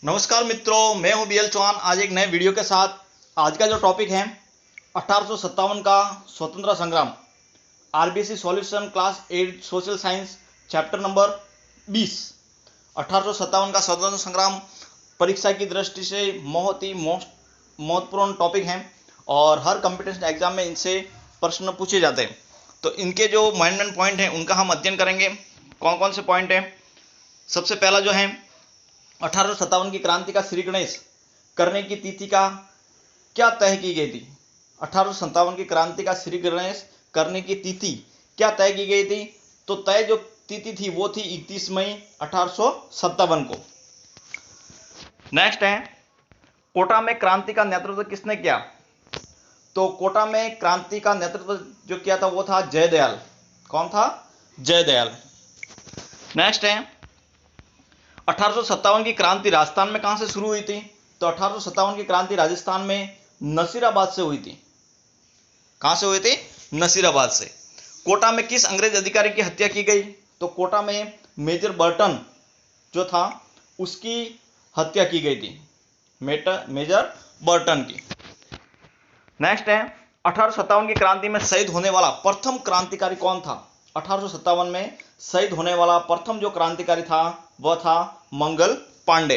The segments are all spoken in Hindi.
नमस्कार मित्रों, मैं हूं बीएल चौहान। आज एक नए वीडियो के साथ। आज का जो टॉपिक है 1857 का स्वतंत्रता संग्राम, RBC solution class 8 social science chapter number 20। 1857 का स्वतंत्रता संग्राम परीक्षा की दृष्टि से बहुत ही महत्वपूर्ण टॉपिक है और हर कॉम्पिटिशन एग्जाम में इनसे प्रश्न पूछे जाते हैं। तो इनके जो मेन पॉइंट हैं उनका हम अध्ययन करेंगे। कौन कौन से पॉइंट हैं? सबसे पहला जो है 1857 की क्रांति का श्री गणेश करने की तिथि का क्या तय की गई थी? 1857 की क्रांति का श्री गणेश करने की तिथि क्या तय की गई थी? तो तय जो तिथि थी वो थी 31 मई 1857 को। नेक्स्ट है, कोटा में क्रांति का नेतृत्व किसने किया? तो कोटा में क्रांति का नेतृत्व जो किया था वो था जयदयाल। कौन था? जयदयाल। नेक्स्ट है, 1857 की क्रांति राजस्थान में कहां से शुरू हुई थी? तो 1857 की क्रांति राजस्थान में नसीराबाद से हुई थी। कहां से हुई थी? नसीराबाद से। कोटा में किस अंग्रेज अधिकारी की हत्या की गई? तो कोटा में मेजर बर्टन जो था उसकी हत्या की गई थी, मेजर बर्टन की। नेक्स्ट है, 1857 की क्रांति में शहीद होने वाला प्रथम क्रांतिकारी कौन था? 1857 में शहीद होने वाला प्रथम जो क्रांतिकारी था वह था मंगल पांडे।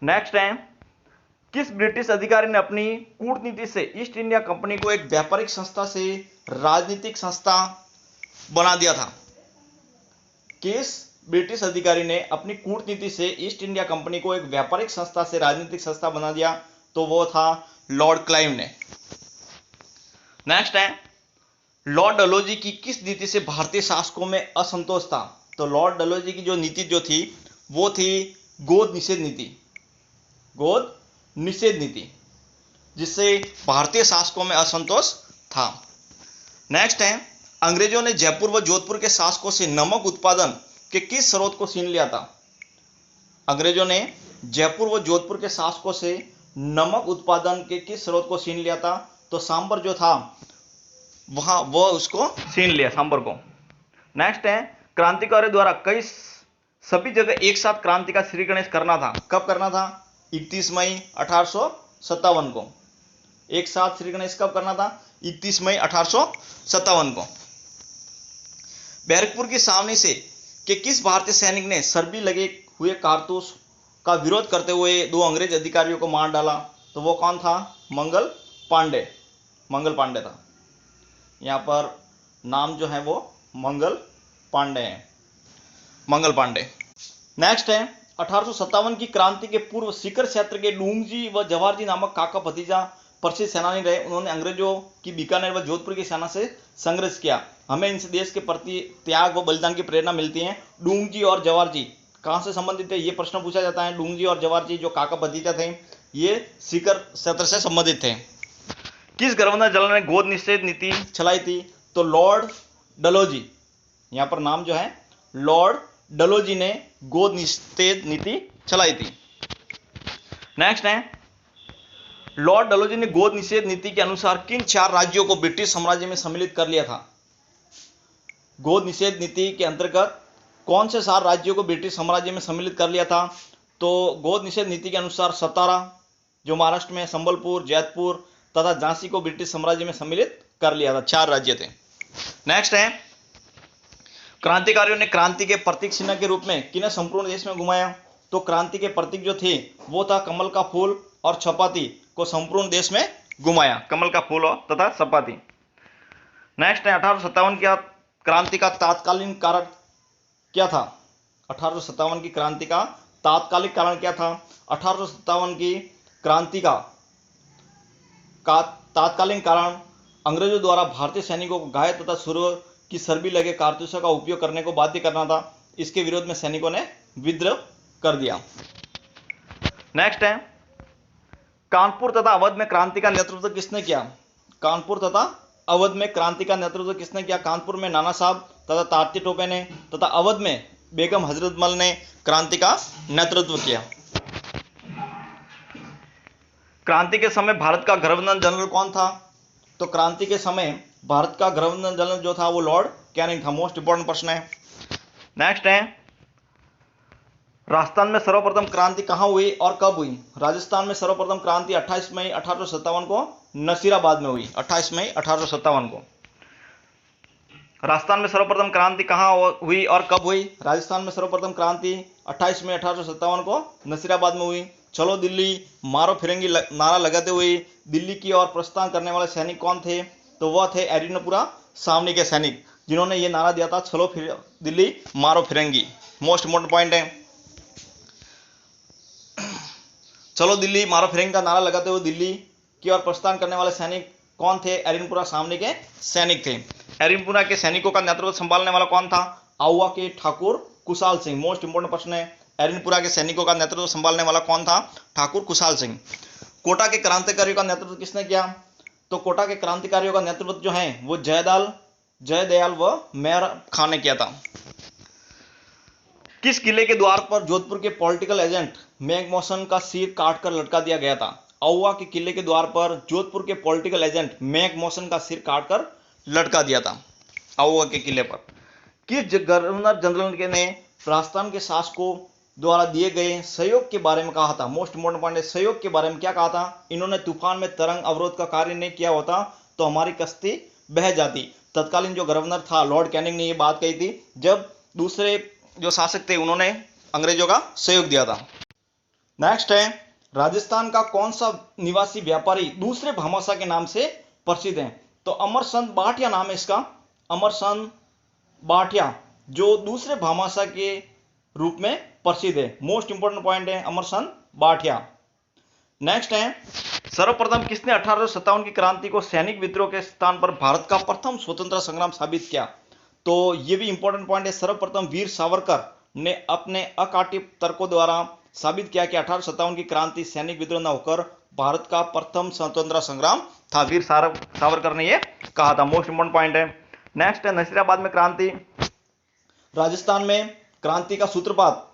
नेक्स्ट है, किस ब्रिटिश अधिकारी ने अपनी कूटनीति से ईस्ट इंडिया कंपनी को एक व्यापारिक संस्था से राजनीतिक संस्था बना दिया था? किस ब्रिटिश अधिकारी ने अपनी कूटनीति से ईस्ट इंडिया कंपनी को एक व्यापारिक संस्था से राजनीतिक संस्था बना दिया? तो वो था लॉर्ड क्लाइव ने। नेक्स्ट है, लॉर्ड डलहौजी की किस नीति से भारतीय शासकों में असंतोष था? तो लॉर्ड डलहौजी की जो नीति जो थी वो थी गोद निषेध नीति। गोद निषेध नीति, जिससे भारतीय शासकों में असंतोष था। नेक्स्ट है, अंग्रेजों ने जयपुर व जोधपुर के शासकों से नमक उत्पादन के किस स्रोत को छीन लिया था? अंग्रेजों ने जयपुर व जोधपुर के शासकों से नमक उत्पादन के किस स्रोत को छीन लिया था? तो सांबर जो था वहां वो उसको छीन लिया, सांबर को। नेक्स्ट है, क्रांतिकारियों द्वारा सभी जगह एक साथ क्रांति का श्री गणेश करना था। कब करना था? 31 मई 1857 को। एक साथ श्री गणेश कब करना था? 31 मई 1857 को। बैरकपुर की छावनी से कि किस भारतीय सैनिक ने सर्दी लगे हुए कारतूस का विरोध करते हुए दो अंग्रेज अधिकारियों को मार डाला? तो वो कौन था? मंगल पांडे। मंगल पांडे था। यहां पर नाम जो है वो मंगल पांडे है, मंगल पांडे। नेक्स्ट है, 1857 की क्रांति के पूर्व सीकर क्षेत्र के डूंगजी व जवाहरजी नामक काका भतीजा प्रसिद्ध सेनानी रहे। उन्होंने अंग्रेजों की बीकानेर व जोधपुर की सेना से संघर्ष किया। हमें इनसे देश के प्रति त्याग व बलिदान की प्रेरणा मिलती है। डूंगजी और जवाहरजी कहां से संबंधित थे? ये प्रश्न पूछा जाता है। डूंगजी और जवाहरजी जो काका भतीजा थे ये सीकर क्षेत्र से संबंधित थे। किस गवर्नर जनरल ने गोद निषेध नीति चलाई थी? तो लॉर्ड डलहौजी। यहां पर नाम जो है लॉर्ड डलहौजी ने गोद निषेध नीति चलाई थी। नेक्स्ट है, लॉर्ड डलहौजी ने गोद निषेध नीति के अनुसार किन 4 राज्यों को ब्रिटिश साम्राज्य में सम्मिलित कर लिया था? गोद निषेध नीति के अंतर्गत कौन से 4 राज्यों को ब्रिटिश साम्राज्य में सम्मिलित कर लिया था? तो गोद निषेध नीति के अनुसार सतारा जो महाराष्ट्र में, संबलपुर, जैतपुर तथा झांसी को ब्रिटिश साम्राज्य में सम्मिलित कर लिया था। 4 राज्य थे। नेक्स्ट है, क्रांतिकारियों ने क्रांति के प्रतीक चिन्ह के रूप में किन्हें संपूर्ण देश में घुमाया? तो क्रांति के प्रतीक जो थे वो था कमल का फूल और छपाती को संपूर्ण देश में घुमाया। कमल का फूल और तथा छपाती। नेक्स्ट है, 1857 की क्रांति का तात्कालीन कारण क्या था? 1857 की क्रांति का तात्कालिक कारण क्या था? 1857 की क्रांति का तात्कालीन कारण अंग्रेजों द्वारा भारतीय सैनिकों को घायल तथा सुर की सर्दी लगे कारतूसों का उपयोग करने को बाध्य करना था। इसके विरोध में सैनिकों ने विद्रोह कर दिया। नेक्स्ट है, कानपुर तथा अवध में क्रांति का नेतृत्व किसने किया? कानपुर तथा अवध में क्रांति का नेतृत्व किसने किया? कानपुर में नाना साहब तथा तात्या टोपे ने तथा अवध में बेगम हजरतमल ने क्रांति का नेतृत्व किया। क्रांति के समय भारत का गवर्नर जनरल कौन था? तो क्रांति के समय भारत का गवर्नर जनरल जो था वो लॉर्ड कैनिंग था। मोस्ट इंपॉर्टेंट प्रश्न है। नेक्स्ट है, राजस्थान में सर्वप्रथम क्रांति कहाँ हुई और कब हुई? राजस्थान में सर्वप्रथम क्रांति 28 मई 1857 को नसीराबाद में हुई। 28 मई 1857 को। राजस्थान में सर्वप्रथम क्रांति कहाँ हुई और कब हुई? राजस्थान में सर्वप्रथम क्रांति 28 मई 1857 को नसीराबाद में हुई। चलो दिल्ली मारो फिरंगी नारा लगाते हुए दिल्ली की ओर प्रस्थान करने वाले सैनिक कौन थे? तो वह थे एरिनपुरा सावनी के सैनिक, जिन्होंने ये नारा दिया था, चलो फिर दिल्ली मारो फिरंगी। मोस्ट इंपोर्टेंट पॉइंट है। चलो दिल्ली मारो फिरंगी का नारा लगाते हुए दिल्ली की ओर प्रस्थान करने वाले सैनिक कौन थे? एरिनपुरा सावनी के सैनिक थे। एरिनपुरा के सैनिकों का नेतृत्व संभालने वाला कौन था? आउवा के ठाकुर कुशाल सिंह। मोस्ट इंपोर्टेंट प्रश्न है। एरिनपुरा के सैनिकों का नेतृत्व संभालने वाला कौन था? ठाकुर कुशाल सिंह। कोटा के क्रांतिकारियों का नेतृत्व किसने किया? तो कोटा के क्रांतिकारियों का नेतृत्व जो है वो जयदयाल व मेहर खान ने किया था। किस किले के द्वार पर जोधपुर के पॉलिटिकल एजेंट मैकमोहन का सिर काटकर लटका दिया गया था? आउवा के किले के द्वार पर जोधपुर के पॉलिटिकल एजेंट मैकमोहन का सिर काटकर लटका दिया था आउवा के किले पर। किस गवर्नर जनरल ने राजस्थान के शासकों द्वारा दिए गए सहयोग के बारे में कहा था? मोस्ट इंपोर्टेंट पॉइंट है, सहयोग के बारे में क्या कहा था? इन्होंने तूफान में तरंग अवरोध का कार्य नहीं किया होता तो हमारी कश्ती बह जाती। तत्कालीन जो गवर्नर था लॉर्ड कैनिंग ने यह बात कही थी जब दूसरे जो शासक थे उन्होंने अंग्रेजों का सहयोग दिया था। नेक्स्ट है, राजस्थान का कौन सा निवासी व्यापारी दूसरे भामाशाह के नाम से प्रसिद्ध है? तो अमरचंद बाठिया नाम है इसका। अमरचंद बाठिया जो दूसरे भामाशाह के रूप में प्रसिद्ध है। मोस्ट इंपोर्टेंट पॉइंट है अमरचंद बाठिया। नेक्स्ट है, सर्वप्रथम किसने 1857 की क्रांति को सैनिक विद्रोह के स्थान पर भारत का प्रथम स्वतंत्र संग्राम साबित किया? तो यह भी इंपॉर्टेंट पॉइंट है। सर्वप्रथम वीर सावरकर ने अपने अकाट्य तर्कों द्वारा साबित किया कि 1857 की क्रांति सैनिक विद्रोह न होकर भारत का प्रथम स्वतंत्र संग्राम था। वीर सावरकर ने यह कहा था। मोस्ट इंपोर्टेंट पॉइंट है। नेक्स्ट है, नसीराबाद में क्रांति। राजस्थान में क्रांति का सूत्रपात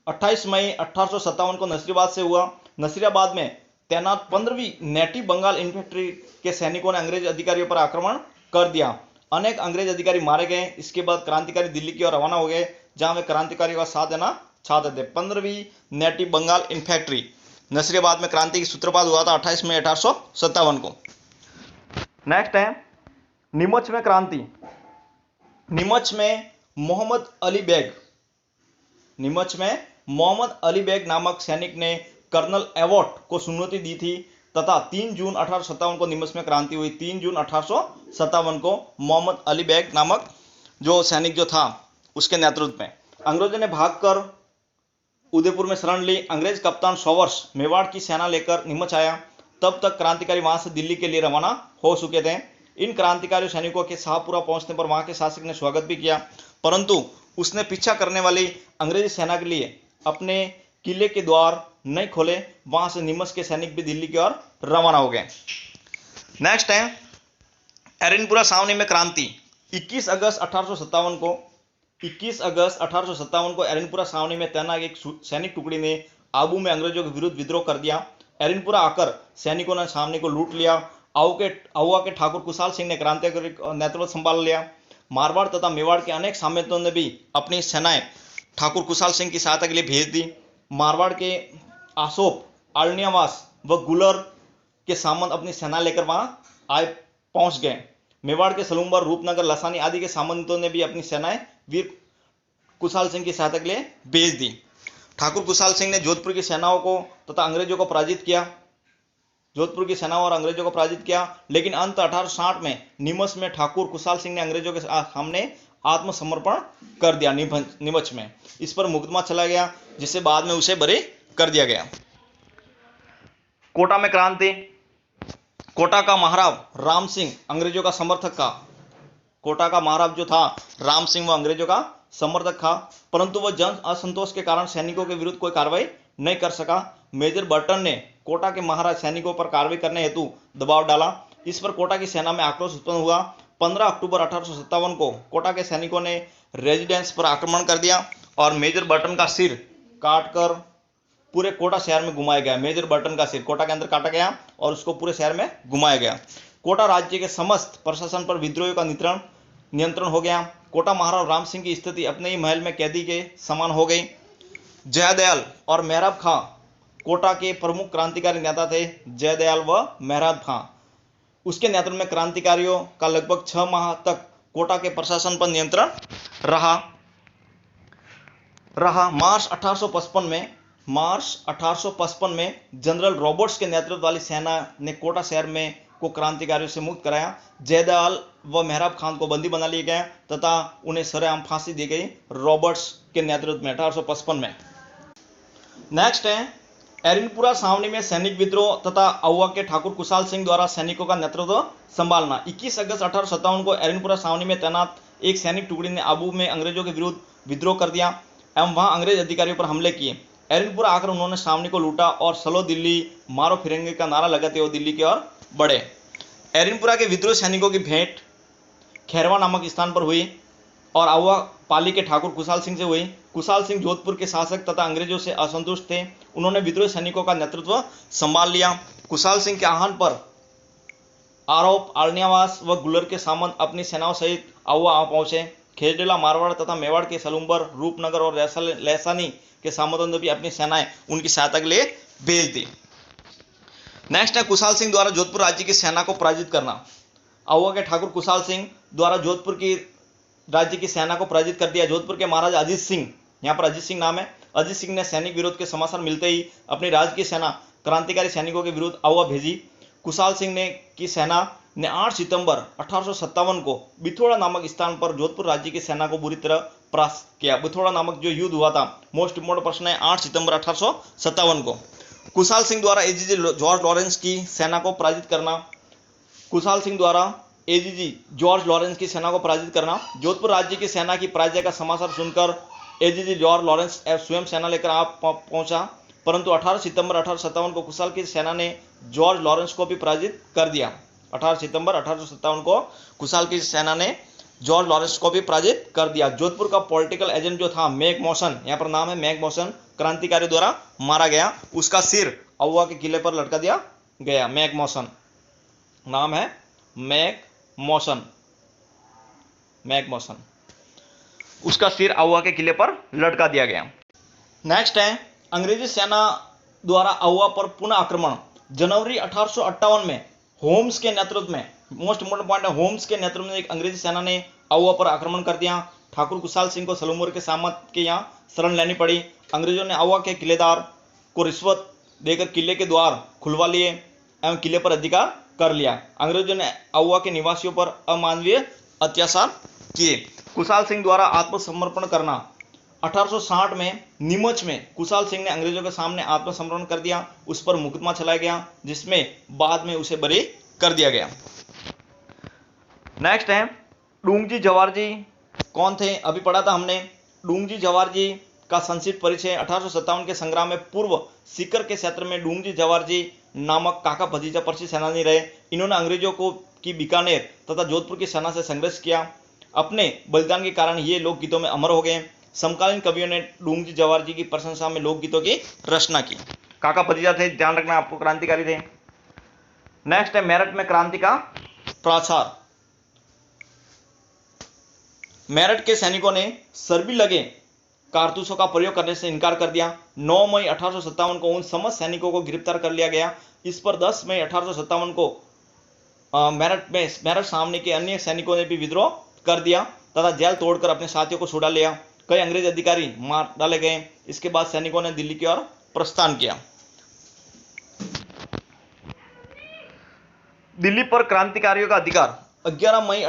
28 मई 1857 को नसीराबाद से हुआ। नसीराबाद में तैनात 15वीं नेटिव बंगाल इन्फेंट्री के सैनिकों ने अंग्रेज अधिकारियों पर आक्रमण कर दिया। अनेक अंग्रेज अधिकारी मारे गए। इसके बाद क्रांतिकारी दिल्ली की ओर रवाना हो गए जहां वे क्रांतिकारियों का साथ देना चाहते थे। 15वीं नेटिव बंगाल इन्फेंट्री नसीराबाद में क्रांति की सूत्रपात हुआ था 28 मई 1857 को। नेक्स्ट है, नीमच में क्रांति। नीमच में मोहम्मद अली बेग नामक सैनिक ने कर्नल एवॉट को सुनौती दी थी तथा 3 जून 1857 को नीमच में क्रांति हुई। 3 जून 1857 को मोहम्मद अली बेग नामक जो सैनिक जो था उसके नेतृत्व में अंग्रेजों ने भागकर उदयपुर में शरण ली। अंग्रेज कप्तान सॉवर्स मेवाड़ की सेना लेकर नीमच आया। तब तक क्रांतिकारी वहां से दिल्ली के लिए रवाना हो चुके थे। इन क्रांतिकारी सैनिकों के शाहपुरा पहुंचने पर वहां के शासक ने स्वागत भी किया, परंतु उसने पीछा करने वाली अंग्रेजी सेना के लिए अपने किले के द्वार नहीं खोले। वहां से नीमच के सैनिक भी दिल्ली की ओर रवाना हो गए। नेक्स्ट है, एरिनपुरा सावनी में क्रांति। 21 अगस्त 1857 को एरिनपुरा सावनी में तैनात एक सैनिक टुकड़ी ने आबू में अंग्रेजों के विरुद्ध विद्रोह कर दिया। एरिनपुरा आकर सैनिकों ने सावनी को लूट लिया। आउवा के ठाकुर कुशाल सिंह ने क्रांतिकारी नेतृत्व संभाल लिया। मारवाड़ तथा मेवाड़ के अनेक साम्राज्यों ने भी अपनी सेनाएं ठाकुर कुशाल सिंह की सहायता के लिए भेज दी। मारवाड़ के आसोप, आलनियावास व गुलर के सामंत अपनी सेना लेकर वहां पहुंच गए। मेवाड़ के सलूम्बर, रूपनगर, लसानी आदि के सामंतों ने भी अपनी सेनाएं वीर कुशाल सिंह की सहायता के लिए भेज दी। ठाकुर कुशाल सिंह ने जोधपुर की सेनाओं को तथा अंग्रेजों को पराजित किया। लेकिन अंत 1860 में नीमच में ठाकुर कुशाल सिंह ने अंग्रेजों के सामने आत्मसमर्पण कर दिया। नीमच में इस पर मुकदमा चला गया जिससे बाद में उसे बरी कर दिया गया। कोटा में क्रांति। कोटा का महाराव राम सिंह अंग्रेजों का समर्थक था। कोटा का महाराव जो था राम सिंह वो अंग्रेजों का समर्थक था, परंतु वह जन असंतोष के कारण सैनिकों के विरुद्ध कोई कार्रवाई नहीं कर सका। मेजर बर्टन ने कोटा के महाराज सैनिकों पर कार्रवाई करने हेतु दबाव डाला। इस पर कोटा की सेना में आक्रोश उत्पन्न हुआ। 15 अक्टूबर 1857 को कोटा के सैनिकों ने रेजिडेंस पर आक्रमण कर दिया और मेजर बर्टन का सिर काटकर पूरे कोटा शहर में घुमाया गया। मेजर बर्टन का सिर कोटा के अंदर काटा गया और उसको पूरे शहर में घुमाया गया। कोटा राज्य के समस्त प्रशासन पर विद्रोहियों का नियंत्रण हो गया। कोटा महाराज राम सिंह की स्थिति अपने ही महल में कैदी के समान हो गई। जयदयाल और मेहराब खां कोटा के प्रमुख क्रांतिकारी नेता थे। जयदयाल व मेहराब खां, उसके नेतृत्व में क्रांतिकारियों का लगभग 6 माह तक कोटा के प्रशासन पर नियंत्रण रहा। मार्च 1855 में जनरल रॉबर्ट्स के नेतृत्व वाली सेना ने कोटा शहर में को क्रांतिकारियों से मुक्त कराया। जयदयाल व मेहराब खान को बंदी बना लिया गया तथा उन्हें सरेआम फांसी दी गई रॉबर्ट्स के नेतृत्व में 1855 में। नेक्स्ट है एरिनपुरा छावनी में सैनिक विद्रोह तथा अहुआ के ठाकुर कुशाल सिंह द्वारा सैनिकों का नेतृत्व संभालना। 21 अगस्त 1857 को एरिनपुरा छावनी में तैनात एक सैनिक टुकड़ी ने आबू में अंग्रेजों के विरुद्ध विद्रोह कर दिया एवं वहां अंग्रेज अधिकारियों पर हमले किए। एरिनपुरा आकर उन्होंने छावनी को लूटा और चलो दिल्ली मारो फिरेंगे का नारा लगाते हुए दिल्ली की ओर बढ़े। एरिनपुरा के विद्रोह सैनिकों की भेंट खैरवा नामक स्थान पर हुई और अहुआ पाली के ठाकुर कुशाल सिंह से हुई। कुशाल सिंह जोधपुर के शासक तथा अंग्रेजों से असंतुष्ट थे। उन्होंने विद्रोह सैनिकों का नेतृत्व संभाल लिया। कुशाल सिंह के आह्वान पर आरोप आलनियावास व गुलर के सामंत अपनी सेनाओं सहित अहुआ आ पहुंचे। खेजड़िला मारवाड़ तथा मेवाड़ के सलूम्बर, रूपनगर और लहसानी के सामंतों ने भी अपनी सेनाएं उनकी सहायता के लिए भेज दी। नेक्स्ट है कुशाल सिंह द्वारा जोधपुर राज्य की सेना को पराजित करना। अहुआ के ठाकुर कुशाल सिंह द्वारा जोधपुर की राज्य की सेना को पराजित कर दिया। जोधपुर के महाराजा अजीत सिंह, यहाँ पर अजीत सिंह नाम है, अजीत सिंह ने सैनिक विरोध के समाचार मिलते ही अपनी राज्य की सेना क्रांतिकारी सैनिकों के विरुद्ध अहुआ भेजी। कुशाल सिंह की सेना ने 8 सितंबर 1857 को बिथोड़ा नामक स्थान पर जोधपुर राज्य की सेना को बुरी तरह परास्त किया। बिथोड़ा नामक जो युद्ध हुआ था, मोस्ट इंपोर्टेंट प्रश्न है, 8 सितंबर 1857 को। कुशाल सिंह द्वारा एजीजी जॉर्ज लॉरेंस की सेना को पराजित करना। कुशाल सिंह द्वारा एजीजी जॉर्ज लॉरेंस की सेना को पराजित करना। जोधपुर राज्य की सेना की पराजय का समाचार सुनकर एजीजी जॉर्ज लॉरेंस स्वयं सेना लेकर आ पहुंचा, परंतु 18 सितंबर 1857 को कुशाल की सेना ने जॉर्ज लॉरेंस को भी पराजित कर दिया। 18 सितंबर 1857 को कुशाल की सेना ने जॉर्ज लॉरेंस को भी पराजित कर दिया। जोधपुर का पॉलिटिकल एजेंट जो था मैक मॉसन, यहाँ पर नाम है मैक मॉसन, क्रांतिकारी द्वारा मारा गया। उसका सिर अहुआ के किले पर लटका दिया गया। मैक मॉसन नाम है, मैक मॉसन, उसका सिर अहुआ के किले पर लटका दिया गया। नेक्स्ट है अंग्रेजी सेना द्वारा अहुआ पर पुनः आक्रमण। जनवरी 1858 में होम्स के नेतृत्व में, मोस्ट इंपोर्टेंट पॉइंट है, होम्स के नेतृत्व में एक अंग्रेजी सेना ने अहुआ पर आक्रमण कर दिया। ठाकुर कुशाल सिंह को सलूमपुर के सामंत के यहाँ शरण लेनी पड़ी। अंग्रेजों ने अहुआ के किलेदार को रिश्वत देकर किले के द्वार खुलवा लिए एवं किले पर अधिकार कर लिया। अंग्रेजों ने अहुआ के निवासियों पर अमानवीय अत्याचार किए। कुशाल सिंह द्वारा आत्मसमर्पण करना। 1860 में नीमच में कुशाल सिंह ने अंग्रेजों के सामने आत्मसमर्पण कर दिया। उस पर मुकदमा चलाया गया जिसमें बाद में उसे बरी कर दिया गया। नेक्स्ट है डूंगजी जवाहर जी कौन थे, अभी पढ़ा था हमने। डूंगजी जवाहर जी का संक्षिप्त परिचय। 1857 के संग्राम में पूर्व सीकर के क्षेत्र में डूंगजी जवाहर जी नामक काका भतीजा प्रसिद्ध सेनानी रहे। इन्होंने अंग्रेजों को की बीकानेर तथा जोधपुर की सेना से संघर्ष किया। अपने बलिदान के कारण ये लोकगीतों में अमर हो गए। समकालीन कवियों ने डूंगजी जवाहर जी की प्रशंसा में लोकगीतों की रचना की। काका भतीजा थे, ध्यान रखना आपको, क्रांतिकारी थे। नेक्स्ट है मेरठ में क्रांति का प्रचार। मेरठ के सैनिकों ने सर्बी लगे कारतूसों का प्रयोग करने से इनकार कर दिया। 9 मई 1857 को उन समस्त सैनिकों को गिरफ्तार कर लिया गया। इस पर 10 मई 1857 को मेरठ सामने के अन्य सैनिकों ने भी विद्रोह कर दिया तथा जेल तोड़कर अपने साथियों को छुड़ा लिया। कई अंग्रेज अधिकारी मार डाले गए। इसके बाद सैनिकों ने दिल्ली की ओर प्रस्थान किया। दिल्ली पर क्रांतिकारियों का अधिकार। 11 मई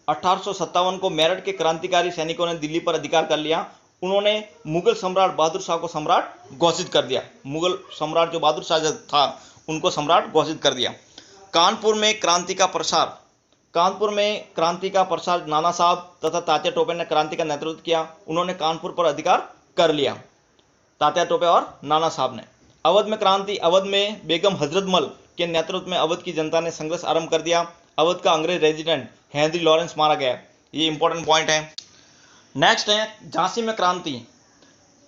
1857 को मेरठ के क्रांतिकारी सैनिकों ने दिल्ली पर अधिकार कर लिया। उन्होंने मुगल सम्राट बहादुर शाह को सम्राट घोषित कर दिया। मुगल सम्राट जो बहादुर शाह था उनको सम्राट घोषित कर दिया। कानपुर में क्रांति का प्रसार नाना साहब तथा तात्या टोपे ने क्रांति का नेतृत्व किया। उन्होंने कानपुर पर अधिकार कर लिया, तात्या टोपे और नाना साहब ने। अवध में क्रांति। अवध में बेगम हजरतमल के नेतृत्व में अवध की जनता ने संघर्ष आरंभ कर दिया। अवध का अंग्रेज रेजिडेंट हेनरी लॉरेंस मारा गया। ये इंपॉर्टेंट पॉइंट है। नेक्स्ट है झांसी में क्रांति।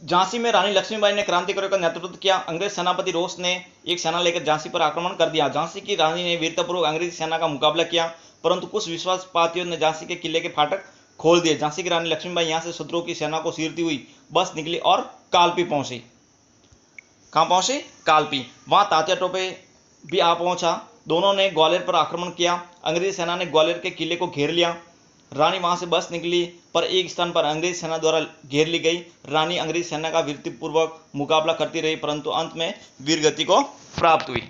झांसी में रानी लक्ष्मीबाई ने क्रांतिकारियों का नेतृत्व किया। अंग्रेज सेनापति रोस ने एक सेना लेकर झांसी पर आक्रमण कर दिया। झांसी की रानी ने वीरतापूर्वक अंग्रेजी सेना का मुकाबला किया, परंतु कुछ विश्वासपातियों ने झांसी के किले के फाटक खोल दिए। झांसी की रानी लक्ष्मीबाई यहाँ से शत्रुओं की सेना को चीरती हुई बस निकली और कालपी पहुंची। कहाँ पहुंची? कालपी। वहां तात्या टोपे भी आ पहुंचा। दोनों ने ग्वालियर पर आक्रमण किया। अंग्रेजी सेना ने ग्वालियर के किले को घेर लिया। रानी वहां से बस निकली, पर एक स्थान पर अंग्रेजी सेना द्वारा घेर ली गई। रानी अंग्रेजी सेना का वीरतापूर्वक मुकाबला करती रही, परंतु अंत में वीरगति को प्राप्त हुई।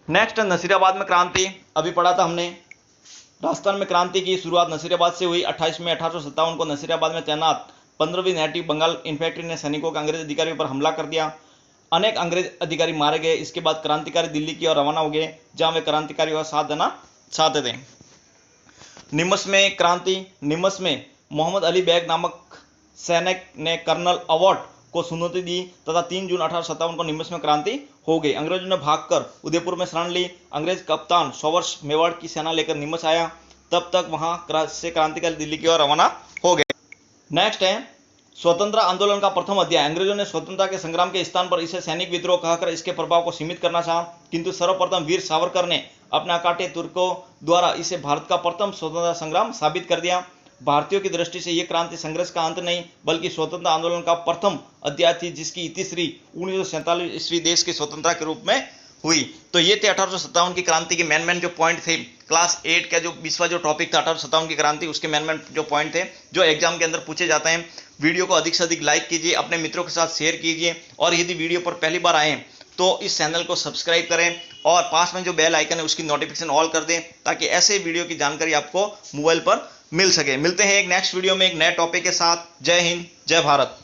नेक्स्ट, नसीराबाद में क्रांति। अभी पढ़ा था हमने, राजस्थान में क्रांति की शुरुआत नसीराबाद से हुई। 28 मई 1857 को नसीराबाद में तैनात 15वीं नेटिव बंगाल इन्फेंट्री ने सैनिकों के अंग्रेज अधिकारियों पर हमला कर दिया। अनेक अंग्रेज अधिकारी मारे गए। इसके बाद क्रांतिकारी दिल्ली की ओर रवाना हो गए, जहां वे क्रांतिकारियों का साथ देना चाहते थे। निमस में क्रांति। निमस में मोहम्मद अली बेग नामक सैनिक ने कर्नल अवार्ड को चुनौती दी तथा 3 जून 1857 को निमस में क्रांति हो गई। अंग्रेजों ने भागकर उदयपुर में शरण ली। अंग्रेज कप्तान सोवर्स मेवाड़ की सेना लेकर निमस आया। तब तक वहां से क्रांतिकारी दिल्ली की ओर रवाना हो गए। नेक्स्ट है स्वतंत्रता आंदोलन का प्रथम अध्याय। अंग्रेजों ने स्वतंत्रता के संग्राम के स्थान पर इसे सैनिक विद्रोह कहकर इसके प्रभाव को सीमित करना चाहा, किंतु सर्वप्रथम वीर सावरकर ने अपने अकाट्य तुर्कों द्वारा इसे भारत का प्रथम स्वतंत्रता संग्राम साबित कर दिया। भारतीयों की दृष्टि से यह क्रांति संघर्ष का अंत नहीं, बल्कि स्वतंत्रता आंदोलन का प्रथम अध्याय थी, जिसकी इतिश्री 1947 ईस्वी देश की स्वतंत्रता के रूप में हुई। तो ये थे 1857 की क्रांति के मेन जो पॉइंट थे। क्लास 8 का जो 20वां जो टॉपिक था 1857 की क्रांति, उसके मेन जो पॉइंट थे जो एग्जाम के अंदर पूछे जाते हैं। वीडियो को अधिक से अधिक लाइक कीजिए, अपने मित्रों के साथ शेयर कीजिए, और यदि वीडियो पर पहली बार आए तो इस चैनल को सब्सक्राइब करें और पास में जो बेल आइकन है उसकी नोटिफिकेशन ऑल कर दें, ताकि ऐसे वीडियो की जानकारी आपको मोबाइल पर मिल सके। मिलते हैं एक नेक्स्ट वीडियो में एक नए टॉपिक के साथ। जय हिंद, जय भारत।